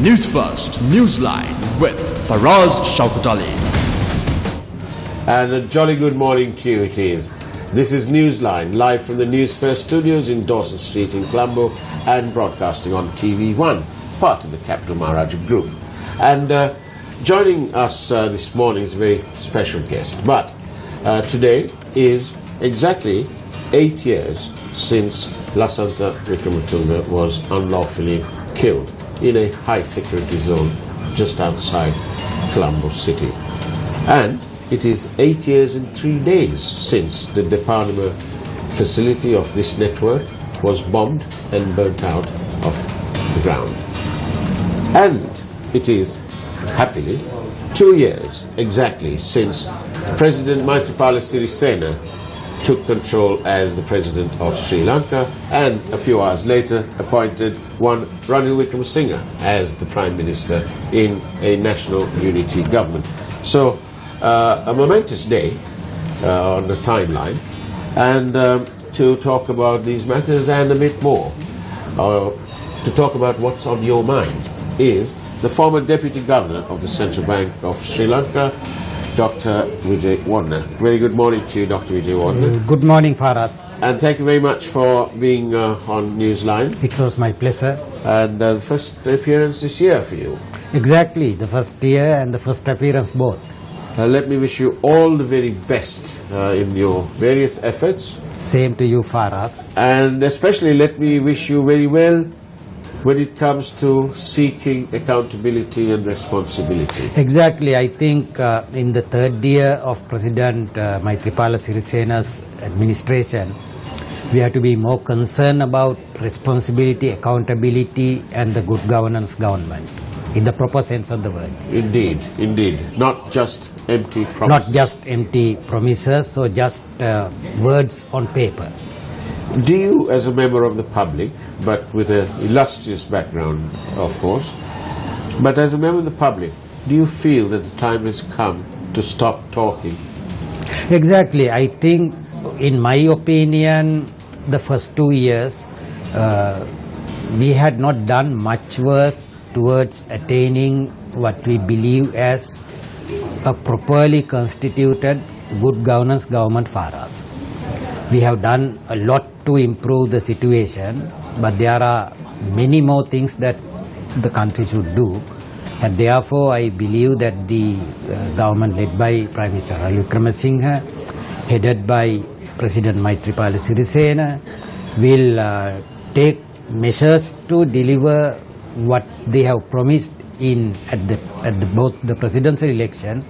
Newsfirst Newsline with Faraz Shaukat Ali. And a jolly good morning to you it is. This is Newsline, live from the Newsfirst studios in Dawson Street in Colombo and broadcasting on TV1, part of the Capital Maharaja Group. And joining us this morning is a very special guest. But today is exactly 8 years since Lasantha Wickrematunge was unlawfully killed in a high security zone just outside Colombo City. And it is 8 years and 3 days since the Department facility of this network was bombed and burnt out of the ground. And it is, happily, 2 years exactly since President Maithripala Sirisena took control as the President of Sri Lanka and a few hours later appointed one Ranil Wickremesinghe as the Prime Minister in a national unity government. So a momentous day on the timeline, and to talk about these matters and a bit more, to talk about what's on your mind, is the former Deputy Governor of the Central Bank of Sri Lanka, Dr. W.A.Wijeywardena. Very good morning to you, Dr. Wijeywardena. Good morning, Faraz. And thank you very much for being on Newsline. It was my pleasure. And the first appearance this year for you. Exactly, the first year and the first appearance both. Let me wish you all the very best in your various efforts. Same to you, Faraz. And especially let me wish you very well when it comes to seeking accountability and responsibility. Exactly, I think in the third year of President Maithripala Sirisena's administration, we have to be more concerned about responsibility, accountability and the good governance government, in the proper sense of the words. Indeed, indeed. Not just empty promises. Not just empty promises or just words on paper. Do you, as a member of the public, but with an illustrious background, of course, but as a member of the public, do you feel that the time has come to stop talking? Exactly. I think, in my opinion, the first 2 years, we had not done much work towards attaining what we believe as a properly constituted good governance government for us. We have done a lot to improve the situation, but there are many more things that the country should do, and therefore I believe that the government led by Prime Minister Ranil Wickremesinghe, headed by President Maithripala Sirisena, will take measures to deliver what they have promised at both the presidential election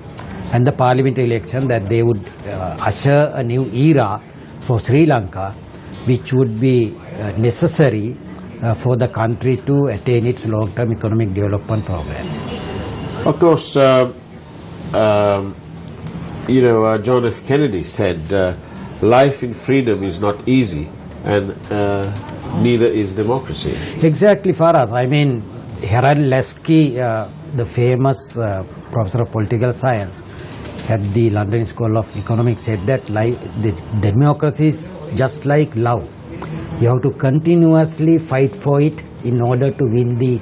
and the parliamentary election, that they would usher a new era for Sri Lanka, which would be necessary for the country to attain its long-term economic development programs. Of course, John F. Kennedy said, life in freedom is not easy, and neither is democracy. Exactly, Faraz. I mean, Harold Lasky, the famous professor of political science at the London School of Economics, said that the democracy is just like love. You have to continuously fight for it in order to win the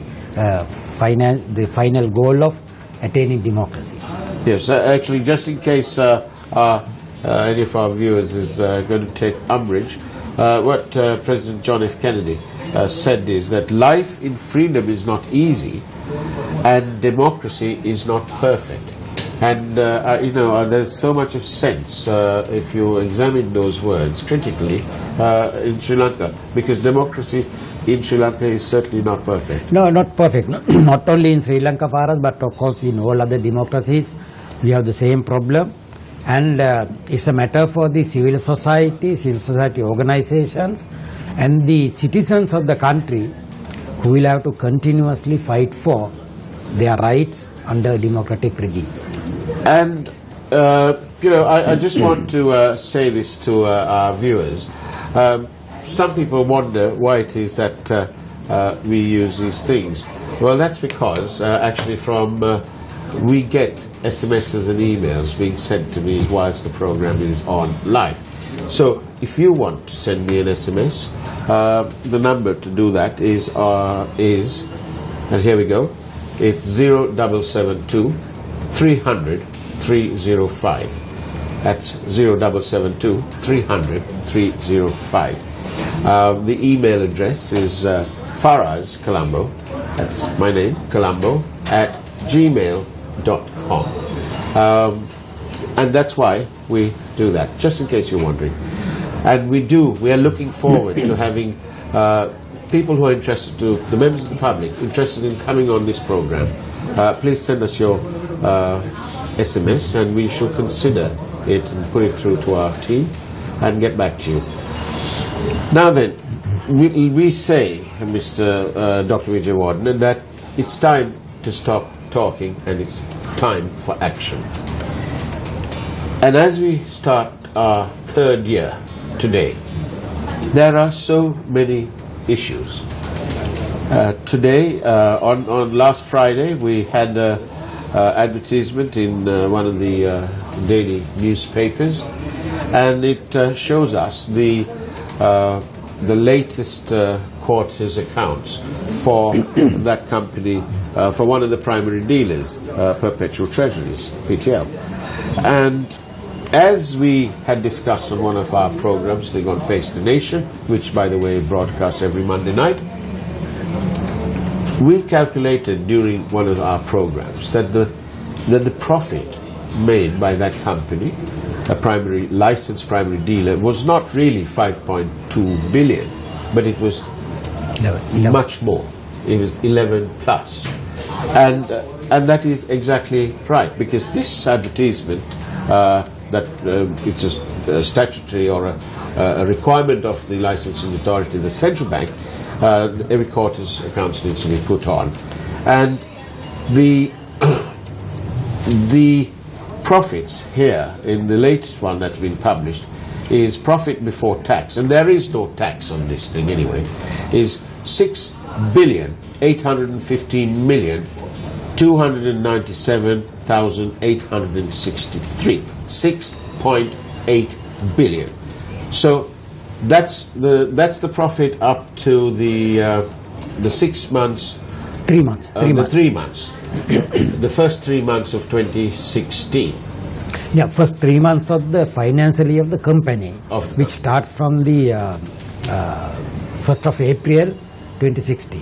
final goal of attaining democracy. Yes, actually, just in case any of our viewers is going to take umbrage, what President John F. Kennedy said is that life in freedom is not easy and democracy is not perfect. And, there's so much of sense if you examine those words critically in Sri Lanka, because democracy in Sri Lanka is certainly not perfect. No, not perfect. Not only in Sri Lanka, Faraz, but of course in all other democracies, we have the same problem. And it's a matter for the civil society organizations and the citizens of the country who will have to continuously fight for their rights under a democratic regime. And, I just want to say this to our viewers. Some people wonder why it is that we use these things. Well, that's because actually we get SMSs and emails being sent to me whilst the program is on live. So if you want to send me an SMS, the number to do that is, and here we go, It's 0772 300 305. That's 0772 300 305. The email address is Faraz Colombo, that's my name, Colombo, at gmail.com. And that's why we do that, just in case you're wondering. And we are looking forward to having people who are interested, the members of the public interested in coming on this program. Please send us your SMS and we shall consider it and put it through to our team and get back to you. Now then, we say, Mr. Dr. Wijeywardena, that it's time to stop talking and it's time for action. And as we start our third year today, there are so many issues. Today, on last Friday, we had an advertisement in one of the daily newspapers, and it shows us the latest quarter's accounts for that company, for one of the primary dealers, Perpetual Treasuries, PTL. And as we had discussed on one of our programs, on Face the Nation, which by the way broadcasts every Monday night, we calculated during one of our programs that the profit made by that company, a licensed primary dealer, was not really 5.2 billion, but it was 11. Much more. It was 11 plus. And that is exactly right, because this advertisement, that it's a statutory or a requirement of the licensing authority, the central bank, every quarter's accounts needs to be put on. And the profits here in the latest one that's been published is profit before tax, and there is no tax on this thing anyway, is 6,815,297,863. 6.8 billion. So that's the profit up to the 6 months. 3 months. The 3 months. The first 3 months of 2016. Yeah, first 3 months of the financial year of the company, which starts from the 1st of April 2016.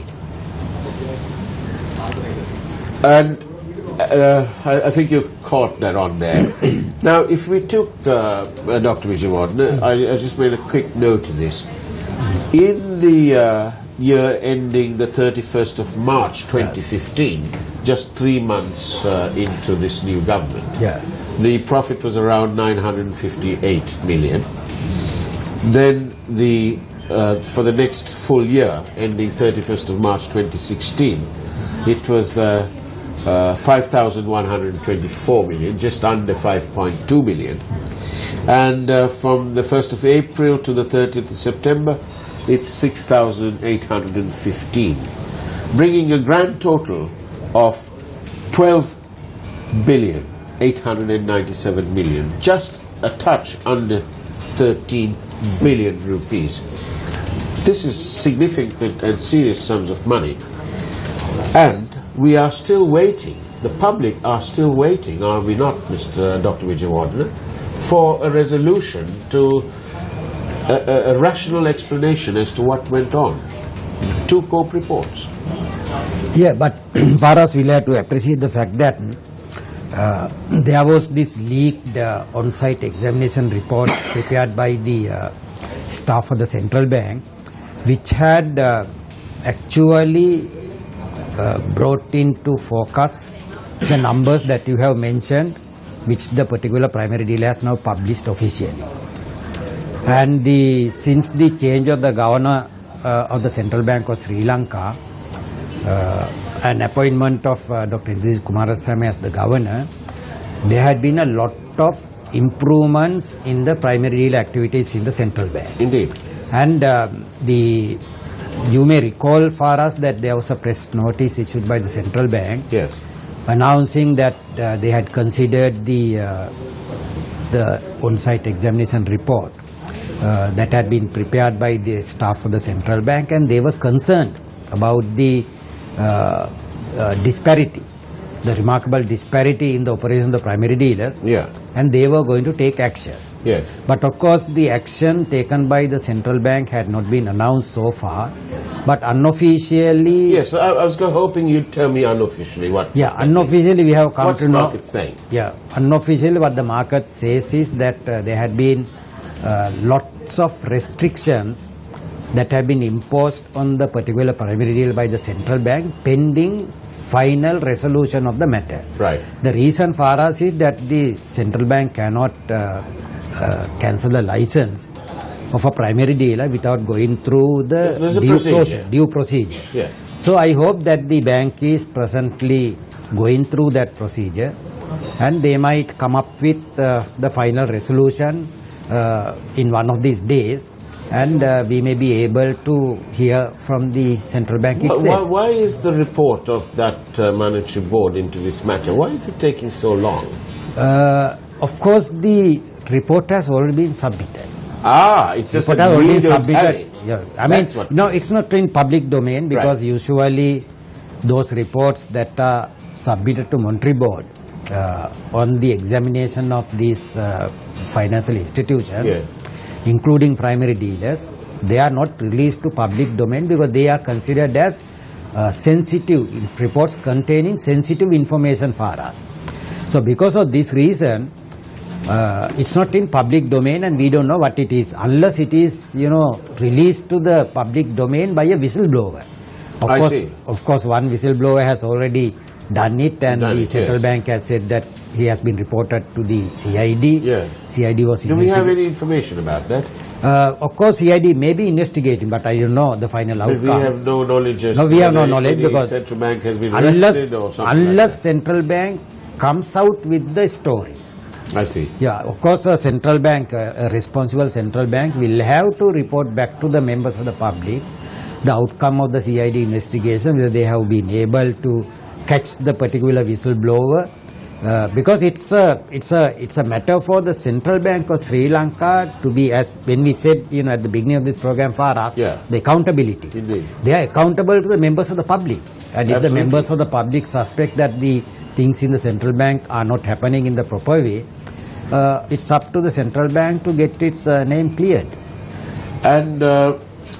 And I think you caught that on there. Now, if we took Dr. Wijeywardena, I just made a quick note of this. In the year ending the 31st of March 2015, just 3 months into this new government, the profit was around 958 million. Then for the next full year, ending 31st of March 2016, it was 5,124 million, just under 5.2 billion. And from the 1st of April to the 30th of September, it's 6,815, bringing a grand total of 12,897 million, just a touch under 13 billion rupees. This is significant and serious sums of money. And we are still waiting, the public are still waiting, are we not, Mr. Dr. Wijeywardena, for a resolution to a rational explanation as to what went on. 2 COPE reports. Yeah, but Faraz will have to appreciate the fact that there was this leaked on-site examination report prepared by the staff of the central bank, which had actually brought into focus the numbers that you have mentioned, which the particular primary dealer has now published officially. And since the change of the governor of the Central Bank of Sri Lanka, and appointment of Dr. Kumarasamy as the governor, there had been a lot of improvements in the primary dealer activities in the central bank. Indeed. And you may recall for us that there was a press notice issued by the central bank, yes, announcing that they had considered the on-site examination report that had been prepared by the staff of the central bank, and they were concerned about the disparity, the remarkable disparity in the operation of the primary dealers, Yeah. and they were going to take action. Yes. But of course, the action taken by the central bank had not been announced so far. But unofficially, Yes, I was hoping you'd tell me unofficially what. yeah, unofficially we have come What's to the know. market saying? Yeah, unofficially what the market says is that there had been lots of restrictions that have been imposed on the particular primary deal by the central bank pending final resolution of the matter. Right. The reason for us is that the central bank cannot cancel the license of a primary dealer without going through There's a the procedure. due procedure. Yeah. So I hope that the bank is presently going through that procedure and they might come up with the final resolution in one of these days, and we may be able to hear from the central bank itself. Why is the report of that monetary board into this matter? Why is it taking so long? Of course, the report has already been submitted. It's just Report that has already we been don't have submitted. it. Yeah. That's what- No, it's not in public domain because Right. usually those reports that are submitted to monetary board on the examination of these financial institutions, Yeah. including primary dealers, they are not released to public domain because they are considered as sensitive reports containing sensitive information for us. So because of this reason, it's not in public domain and we don't know what it is unless it is, released to the public domain by a whistleblower. Of course, one whistleblower has already done it, and the central bank has said that he has been reported to the CID. Yeah. CID was Do we have investigating. any information about that? Of course, CID may be investigating, but I don't know the final But outcome. we have no knowledge. As No, to we have no whether knowledge any because central bank has been arrested or something. unless central bank comes out with the story. I see. Yeah, of course, a central bank, a responsible central bank will have to report back to the members of the public the outcome of the CID investigation, whether they have been able to catch the particular whistleblower, because it's a matter for the central bank of Sri Lanka to be, as when we said at the beginning of this program for us, Yeah. the accountability. Indeed. They are accountable to the members of the public, and if the Absolutely. members of the public suspect that the things in the central bank are not happening in the proper way, it's up to the central bank to get its name cleared. And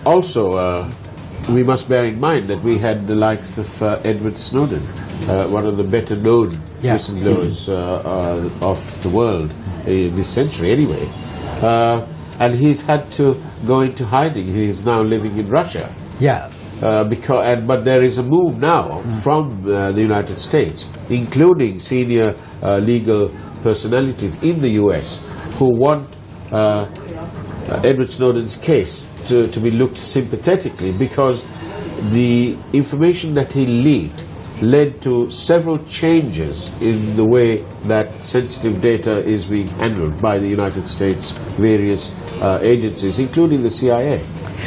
also, we must bear in mind that we had the likes of Edward Snowden, one of the better known Yeah. whistleblowers of the world this century anyway. And he's had to go into hiding. He is now living in Russia. Yeah. But there is a move now from the United States, including senior legal personalities in the US, who want Edward Snowden's case to be looked sympathetically, because the information that he leaked led to several changes in the way that sensitive data is being handled by the United States various agencies, including the CIA.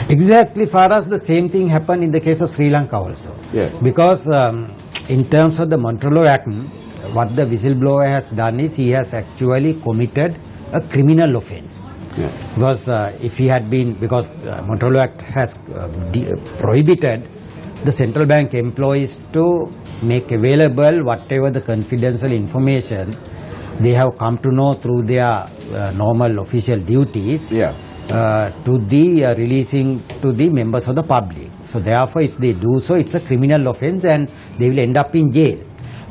Exactly, for us the same thing happened in the case of Sri Lanka also. Yeah. Because in terms of the Montrolo Act, what the whistleblower has done is he has actually committed a criminal offence. Yeah. Because if he had been, because Montrolo Act has prohibited the central bank employees to make available whatever the confidential information they have come to know through their normal official duties. Yeah. To the releasing to the members of the public. So therefore, if they do so, it's a criminal offence and they will end up in jail.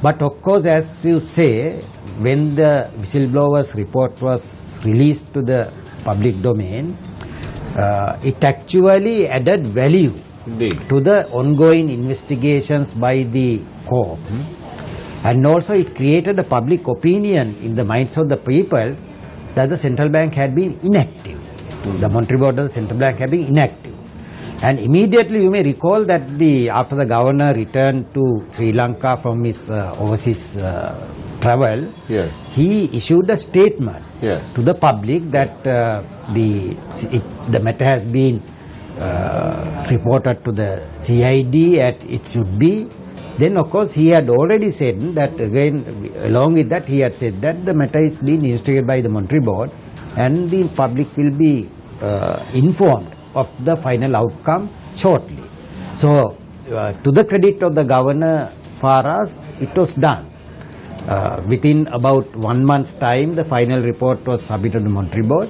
But of course, as you say, when the whistleblower's report was released to the public domain, it actually added value Indeed. to the ongoing investigations by the court. And also it created a public opinion in the minds of the people that the central bank had been inactive. The monetary board of the central bank had been inactive. And immediately you may recall that after the governor returned to Sri Lanka from his overseas travel, Yeah. he issued a statement Yeah. to the public that the matter has been reported to the CID as it should be. Then of course he had already said that, again along with that he had said that the matter is being investigated by the monetary board and the public will be informed of the final outcome shortly. So to the credit of the governor, far as it was done. Within about 1 month's time, the final report was submitted to Monetary Board,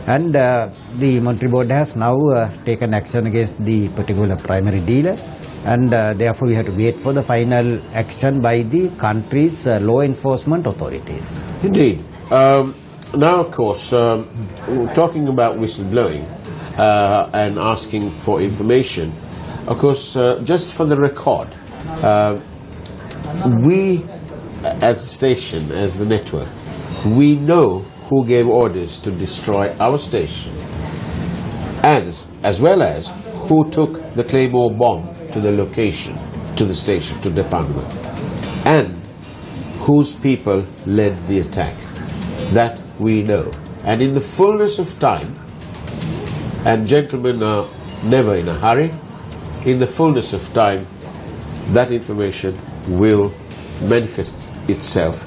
and the Monetary Board has now taken action against the particular primary dealer, and therefore we have to wait for the final action by the country's law enforcement authorities. Indeed. Now, of course, talking about whistleblowing and asking for information, of course, just for the record, we as a station, as the network, we know who gave orders to destroy our station, as well as who took the Claymore bomb to the location, to the station, to the department, and whose people led the attack. That we know. And in the fullness of time, and gentlemen are never in a hurry, in the fullness of time, that information will manifest itself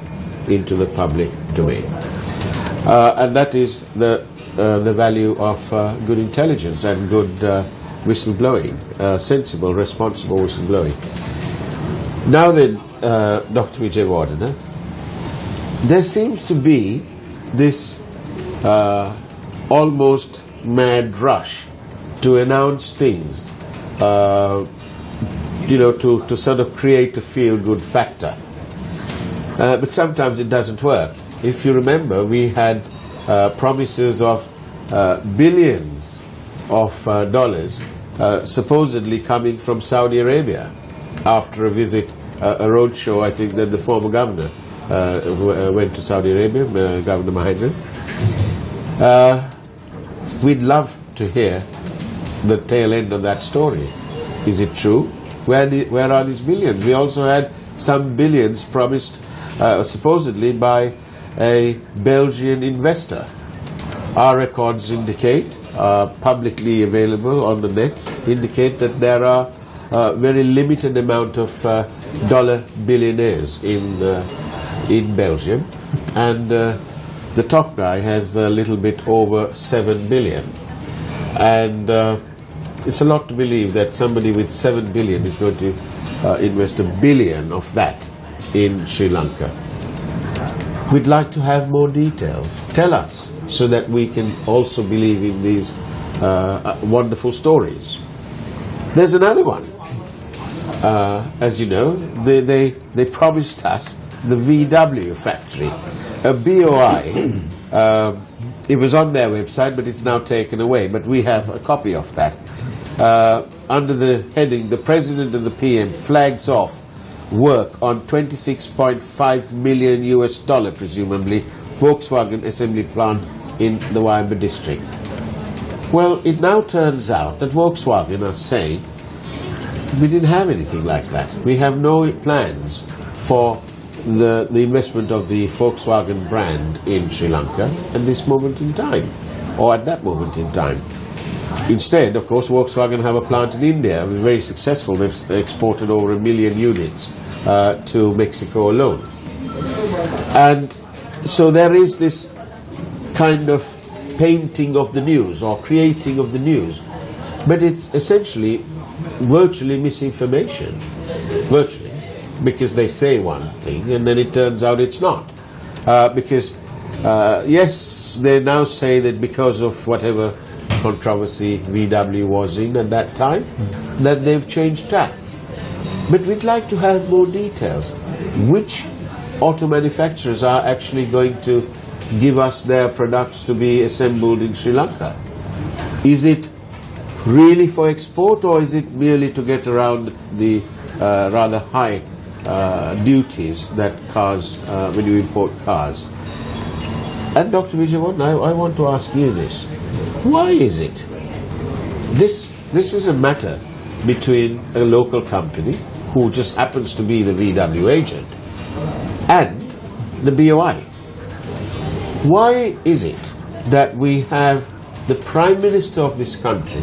into the public domain. And that is the value of good intelligence and good whistleblowing, sensible, responsible whistleblowing. Now then, Dr. Wijeywardena, there seems to be this almost mad rush to announce things, to sort of create a feel-good factor. But sometimes it doesn't work. If you remember, we had promises of billions of dollars supposedly coming from Saudi Arabia after a visit, a roadshow, I think, that the former governor went to Saudi Arabia, Governor Mahindra. We'd love to hear the tail end of that story. Is it true? Where are these billions? We also had some billions promised supposedly by a Belgian investor. Our records indicate, publicly available on the net, indicate that there are very limited amount of dollar billionaires in Belgium, and the top guy has a little bit over 7 billion, and it's a lot to believe that somebody with 7 billion is going to invest $1 billion of that in Sri Lanka. We'd like to have more details. Tell us, so that we can also believe in these wonderful stories. There's another one. As you know, they promised us the VW factory, a BOI. It was on their website, but it's now taken away. But we have a copy of that. Under the heading, the President and the PM flags off work on $26.5 million US, presumably, Volkswagen assembly plant in the Waimba district. Well, it now turns out that Volkswagen are saying, we didn't have anything like that. We have no plans for the investment of the Volkswagen brand in Sri Lanka at this moment in time, or at that moment in time. Instead, of course, Volkswagen have a plant in India. It was very successful. They've exported over 1 million units to Mexico alone. And so there is this kind of painting of the news or creating of the news, but it's essentially virtually misinformation. Virtually. Because they say one thing and then it turns out it's not. Yes, they now say that because of whatever controversy VW was in at that time, that they've changed tack. But we'd like to have more details. Which auto manufacturers are actually going to give us their products to be assembled in Sri Lanka? Is it really for export, or is it merely to get around the rather high duties that cars, when you import cars? And Dr. Wijeywardena, I want to ask you this. Why is it? This is a matter between a local company, who just happens to be the VW agent, and the BOI. Why is it that we have the Prime Minister of this country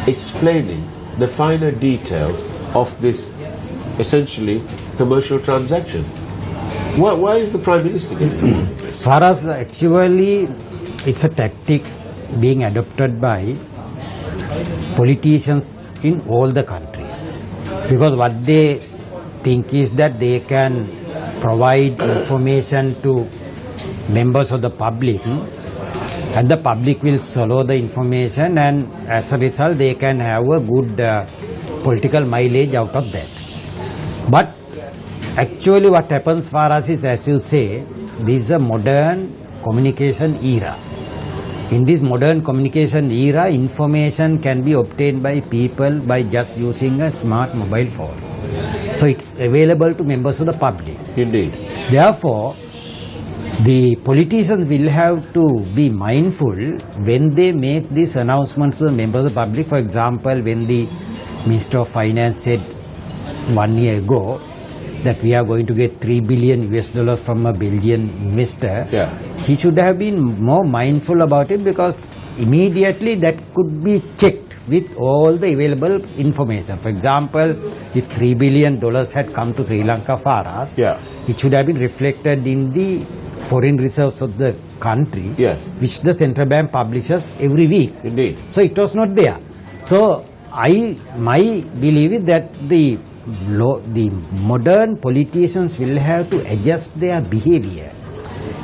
explaining the finer details of this essentially commercial transaction? Why is the Prime Minister getting it? For us, actually, it's a tactic being adopted by politicians in all the countries. Because what they think is that they can provide information to members of the public, and the public will swallow the information, and as a result they can have a good political mileage out of that. But actually what happens for us is, as you say, this is a modern communication era. In this modern communication era, information can be obtained by people by just using a smart mobile phone. So it's available to members of the public. Indeed. Therefore, the politicians will have to be mindful when they make these announcements to the members of the public. For example, when the Minister of Finance said 1 year ago that we are going to get $3 billion from a Belgian investor, he should have been more mindful about it, because immediately that could be checked with all the available information. For example, if $3 billion had come to Sri Lanka for us, it should have been reflected in the foreign reserves of the country, which the central bank publishes every week. Indeed. So it was not there. So my belief is that the modern politicians will have to adjust their behavior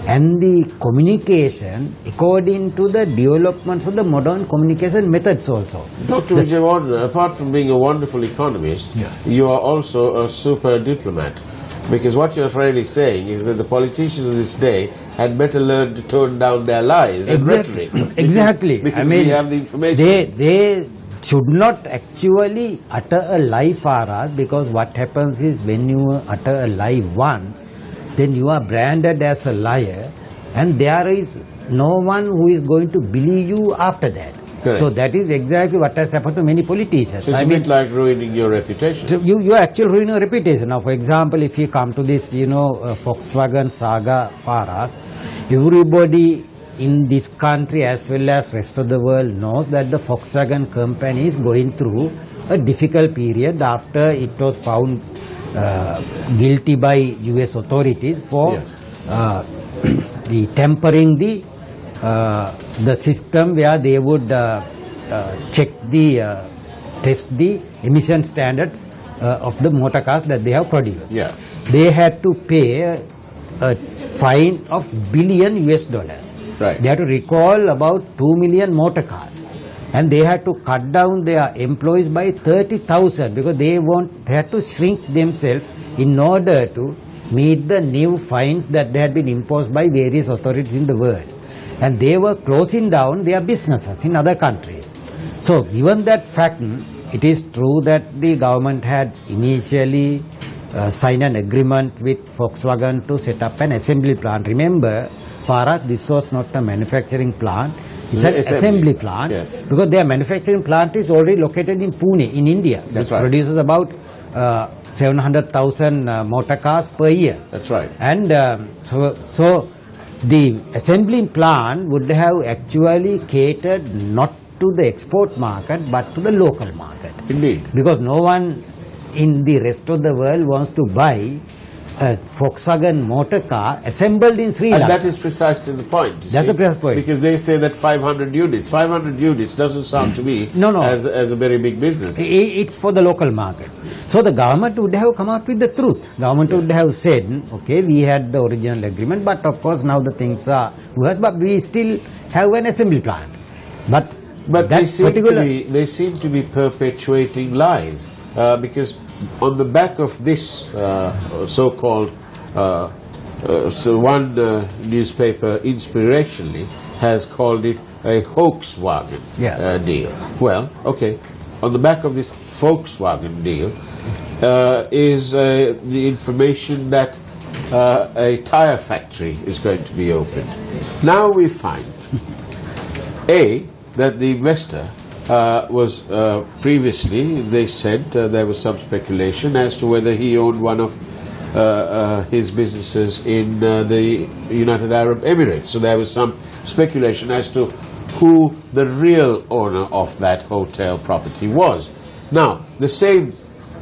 and the communication according to the developments of the modern communication methods also. Dr. Wijeywardena, apart from being a wonderful economist, you are also a super diplomat. Because what you're really saying is that the politicians of this day had better learn to tone down their lies and rhetoric. Exactly. Because we have the information. They should not actually utter a lie for us, because what happens is when you utter a lie once, then you are branded as a liar, and there is no one who is going to believe you after that. Correct. So that is exactly what has happened to many politicians. So it's a bit like ruining your reputation. So you are actually ruining your reputation. Now, for example, if you come to this, Volkswagen saga for us, everybody in this country as well as rest of the world knows that the Volkswagen company is going through a difficult period after it was found guilty by US authorities for the tampering the system where they would test the emission standards of the motor cars that they have produced. They had to pay a fine of $1 billion. They had to recall about 2 million motor cars, and they had to cut down their employees by 30,000 because they had to shrink themselves in order to meet the new fines that they had been imposed by various authorities in the world. And they were closing down their businesses in other countries. So given that fact, it is true that the government had initially signed an agreement with Volkswagen to set up an assembly plant. Remember, for us this was not a manufacturing plant, it's an assembly plant, because their manufacturing plant is already located in Pune in India, which produces about 700,000 motor cars per year. That's right. And so the assembly plant would have actually catered not to the export market but to the local market. Indeed. Because no one in the rest of the world wants to buy a Volkswagen motor car assembled in Sri Lanka. And that is precisely the point. That's the precise point. Because they say that 500 units. 500 units doesn't sound to me as a very big business. It's for the local market. So the government would have come out with the truth. Government would have said, okay, we had the original agreement, but of course now the things are worse, but we still have an assembly plant. But they seem to be perpetuating lies, because on the back of this so-called, one newspaper inspirationally has called it a Volkswagen deal. Well, okay, on the back of this Volkswagen deal is the information that a tire factory is going to be opened. Now we find, that the investor was previously, they said, there was some speculation as to whether he owned one of his businesses in the United Arab Emirates. So there was some speculation as to who the real owner of that hotel property was. Now, the same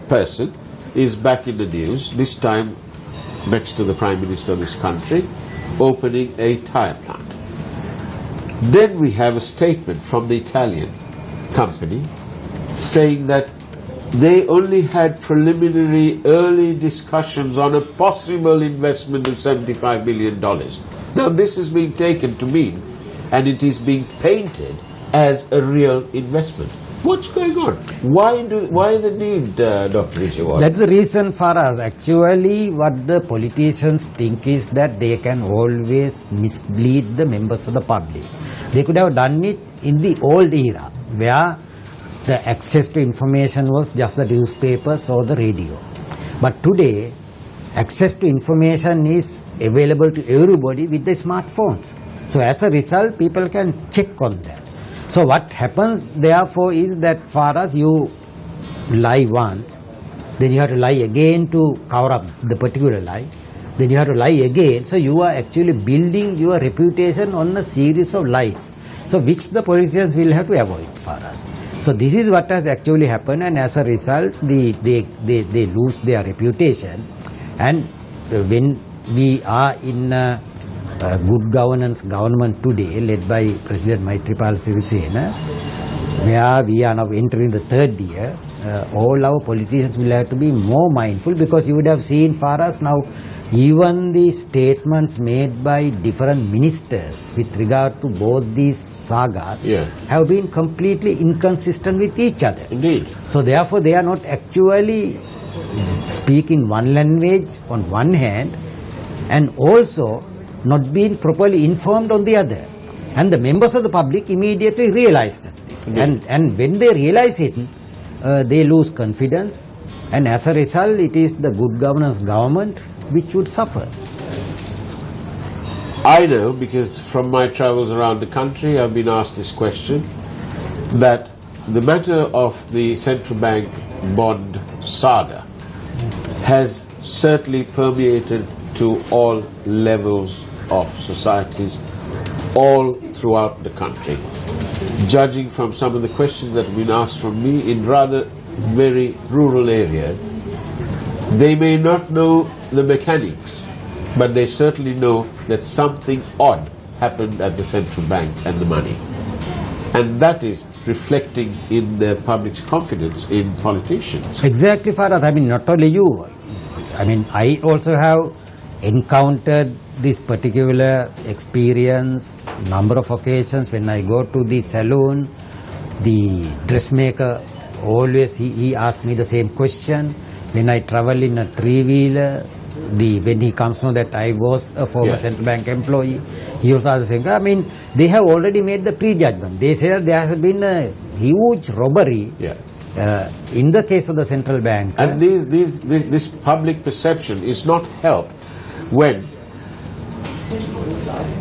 person is back in the news, this time next to the Prime Minister of this country, opening a tire plant. Then we have a statement from the Italian company saying that they only had preliminary early discussions on a possible investment of $75 million. Now this is being taken to mean, and it is being painted as a real investment. What's going on? Why the need, Dr. Wijeywardena? That's the reason for us. Actually, what the politicians think is that they can always mislead the members of the public. They could have done it in the old era, where the access to information was just the newspapers or the radio. But today, access to information is available to everybody with the smartphones. So as a result, people can check on that. So what happens therefore is that for us, you lie once, then you have to lie again to cover up the particular lie, then you have to lie again. So you are actually building your reputation on a series of lies, so which the politicians will have to avoid for us. So this is what has actually happened, and as a result, they lose their reputation. And when we are in good governance government today, led by President Maithripala Sirisena, where we are now entering the third year, all our politicians will have to be more mindful, because you would have seen for us now, even the statements made by different ministers with regard to both these sagas have been completely inconsistent with each other. Indeed. So therefore they are not actually speaking one language on one hand, and also not being properly informed on the other. And the members of the public immediately realize this. And when they realize it, they lose confidence, and as a result, it is the good governance government which would suffer. I know, because from my travels around the country, I've been asked this question, that the matter of the central bank bond saga has certainly permeated to all levels of societies all throughout the country. Judging from some of the questions that have been asked from me in rather very rural areas, they may not know the mechanics, but they certainly know that something odd happened at the central bank and the money. And that is reflecting in the public's confidence in politicians. Exactly, Farad. I mean, not only you. I mean, I also have encountered this particular experience number of occasions. When I go to the salon, the dressmaker always he asks me the same question. When I travel in a three-wheeler, when he comes to know that I was a former central bank employee, he also asks the same. I mean, they have already made the prejudgment. They say that there has been a huge robbery in the case of the central bank. And this public perception is not helped when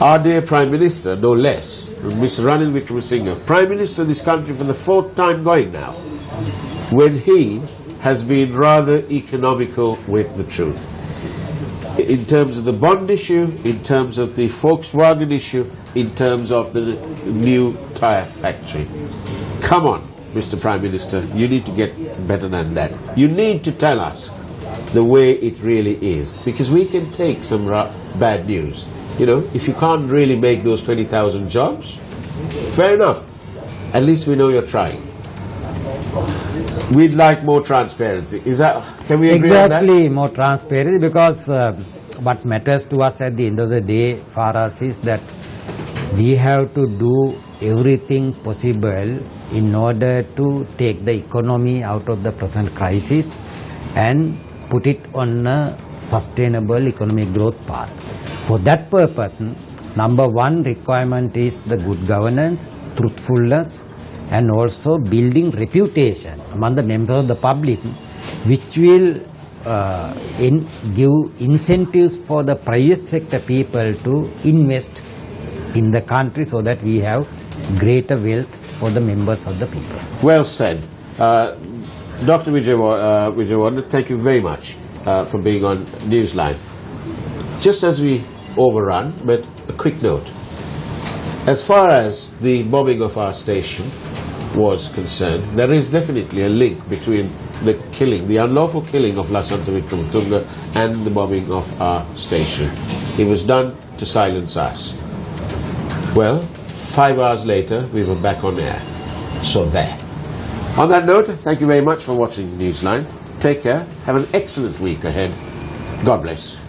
our dear Prime Minister, no less, Mr. Ranil Wickremesinghe, Prime Minister of this country for the fourth time going now, when he has been rather economical with the truth. In terms of the bond issue, in terms of the Volkswagen issue, in terms of the new tyre factory. Come on, Mr. Prime Minister, you need to get better than that. You need to tell us the way it really is, because we can take some bad news. You know, if you can't really make those 20,000 jobs, fair enough. At least we know you're trying. We'd like more transparency. Can we agree on that? Exactly, more transparency, because what matters to us at the end of the day for us is that we have to do everything possible in order to take the economy out of the present crisis and put it on a sustainable economic growth path. For that purpose, number one requirement is the good governance, truthfulness, and also building reputation among the members of the public, which will give incentives for the private sector people to invest in the country, so that we have greater wealth for the members of the people. Well said. Dr. Wijeywardena, thank you very much for being on Newsline. Just as we overrun, but a quick note. As far as the bombing of our station was concerned, there is definitely a link between the killing, the unlawful killing of Lasantha Wickrematunge and the bombing of our station. It was done to silence us. Well, 5 hours later, we were back on air. So there. On that note, thank you very much for watching Newsline. Take care. Have an excellent week ahead. God bless.